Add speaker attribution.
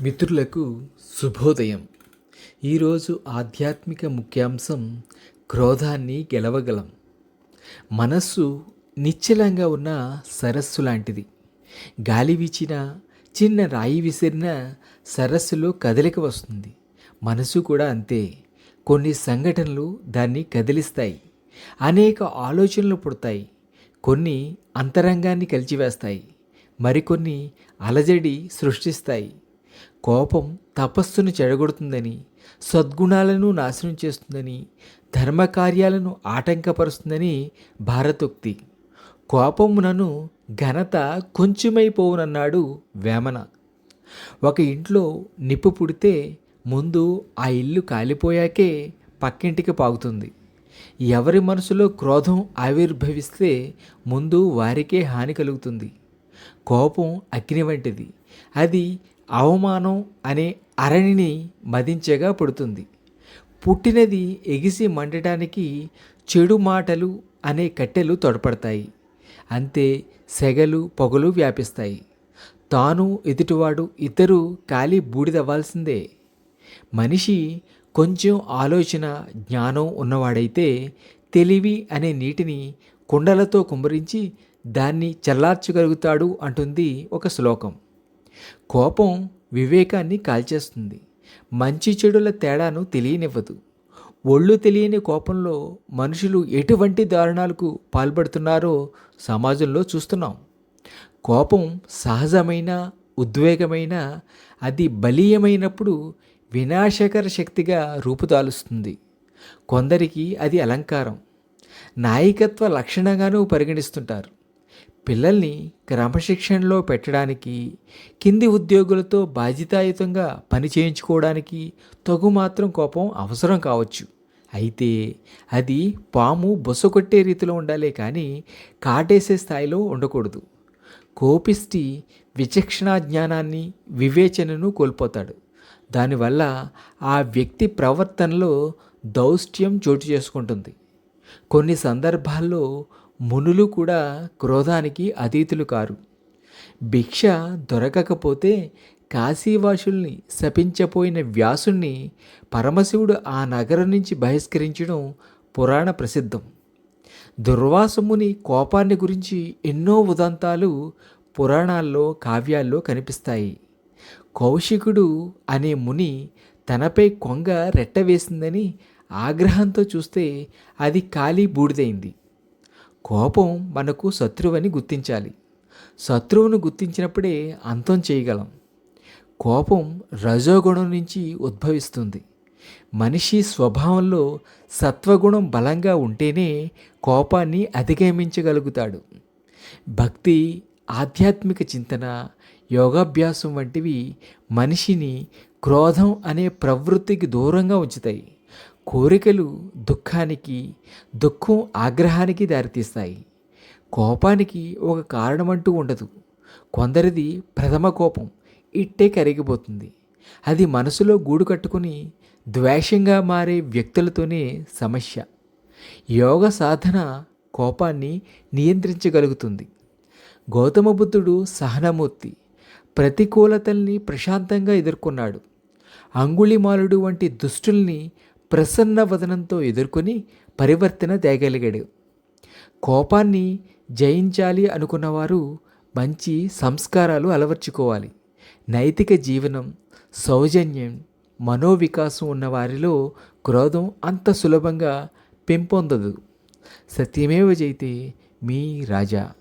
Speaker 1: మిత్రులకు శుభోదయం. ఈరోజు ఆధ్యాత్మిక ముఖ్యాంశం క్రోధాన్ని గెలవగలం. మనస్సు నిశ్చలంగా ఉన్న సరస్సు లాంటిది. గాలి వీచిన చిన్న రాయి విసిరిన సరస్సులో కదలిక వస్తుంది. మనసు కూడా అంతే. కొన్ని సంఘటనలు దాన్ని కదిలిస్తాయి. అనేక ఆలోచనలు పుడతాయి. కొన్ని అంతరంగాన్ని కలిచివేస్తాయి. మరికొన్ని అలజడి సృష్టిస్తాయి. కోపం తపస్సును చెడగొడుతుందని, సద్గుణాలను నాశనం చేస్తుందని, ధర్మకార్యాలను ఆటంకపరుస్తుందని భారతోక్తి. కోపమునను ఘనత కొంచెమైపోవునన్నాడు వేమన. ఒక ఇంట్లో నిప్పు పుడితే ముందు ఆ ఇల్లు కాలిపోయాకే పక్కింటికి పాకుతుంది. ఎవరి మనసులో క్రోధం ఆవిర్భవిస్తే ముందు వారికే హాని కలుగుతుంది. కోపం అగ్ని వంటిది. అది అవమానం అనే అరణిని మదించగా పుడుతుంది. పుట్టినది ఎగిసి మండటానికి చెడు మాటలు అనే కట్టెలు తోడ్పడతాయి. అంతే సెగలు పొగలు వ్యాపిస్తాయి. తాను ఎదుటివాడు ఇద్దరూ కాలి బూడిదవ్వాల్సిందే. మనిషి కొంచెం ఆలోచన జ్ఞానం ఉన్నవాడైతే తెలివి అనే నీటిని కుండలతో కుమ్మరించి దాన్ని చల్లార్చగలుగుతాడు అంటుంది ఒక శ్లోకం. కోపం వివేకాన్ని కాల్చేస్తుంది. మంచి చెడుల తేడాను తెలియనివ్వదు. ఒళ్ళు తెలియని కోపంలో మనుషులు ఎటువంటి దారుణాలకు పాల్పడుతున్నారో సమాజంలో చూస్తున్నాం. కోపం సహజమైన ఉద్వేగమైన అది బలీయమైనప్పుడు వినాశకర శక్తిగా రూపుదాలుస్తుంది. కొందరికి అది అలంకారం, నాయకత్వ లక్షణంగానూ పరిగణిస్తుంటారు. పిల్లల్ని క్రమశిక్షణలో పెట్టడానికి, కింది ఉద్యోగులతో బాధ్యతాయుతంగా పని చేయించుకోవడానికి తగు మాత్రం కోపం అవసరం కావచ్చు. అయితే అది పాము బొస కొట్టే రీతిలో ఉండాలే కానీ కాటేసే స్థాయిలో ఉండకూడదు. కోపిష్టి విచక్షణా జ్ఞానాన్ని, వివేచనను కోల్పోతాడు. దానివల్ల ఆ వ్యక్తి ప్రవర్తనలో దౌష్ట్యం చోటు చేసుకుంటుంది. కొన్ని సందర్భాల్లో మునులు కూడా క్రోధానికి అతీతులు కారు. భిక్ష దొరకకపోతే కాశీవాసుల్ని శపించపోయిన వ్యాసుణ్ణి పరమశివుడు ఆ నగరం నుంచి బహిష్కరించడం పురాణ ప్రసిద్ధం. దుర్వాసముని కోపాన్ని గురించి ఎన్నో ఉదంతాలు పురాణాల్లో కావ్యాల్లో కనిపిస్తాయి. కౌశికుడు అనే ముని తనపై కొంగ రెట్టవేసిందని ఆగ్రహంతో చూస్తే అది కాలి బూడిదైంది. కోపం మనకు శత్రువని గుర్తించాలి. శత్రువును గుర్తించినప్పుడే అంతం చేయగలం. కోపం రజోగుణం నుంచి ఉద్భవిస్తుంది. మనిషి స్వభావంలో సత్వగుణం బలంగా ఉంటేనే కోపాన్ని అధిగమించగలుగుతాడు. భక్తి, ఆధ్యాత్మిక చింతన, యోగాభ్యాసం వంటివి మనిషిని క్రోధం అనే ప్రవృత్తికి దూరంగా ఉంచుతాయి. కోరికలు దుఃఖానికి, దుఃఖం ఆగ్రహానికి దారితీస్తాయి. కోపానికి ఒక కారణమంటూ ఉండదు. కొందరిది ప్రథమ కోపం ఇట్టే కరిగిపోతుంది. అది మనసులో గూడు కట్టుకుని ద్వేషంగా మారే వ్యక్తులతోనే సమస్య. యోగ సాధన కోపాన్ని నియంత్రించగలుగుతుంది. గౌతమ బుద్ధుడు సహనమూర్తి. ప్రతికూలతల్ని ప్రశాంతంగా ఎదుర్కొన్నాడు. అంగుళిమాలుడు వంటి దుష్టుల్ని ప్రసన్న వదనంతో ఎదుర్కొని పరివర్తన తేగలిగాడు. కోపాన్ని జయించాలి అనుకున్నవారు మంచి సంస్కారాలు అలవర్చుకోవాలి. నైతిక జీవనం, సౌజన్యం, మనోవికాసం ఉన్నవారిలో క్రోధం అంత సులభంగా పెంపొందదు. సత్యమేవ జయతే. మీ రాజా.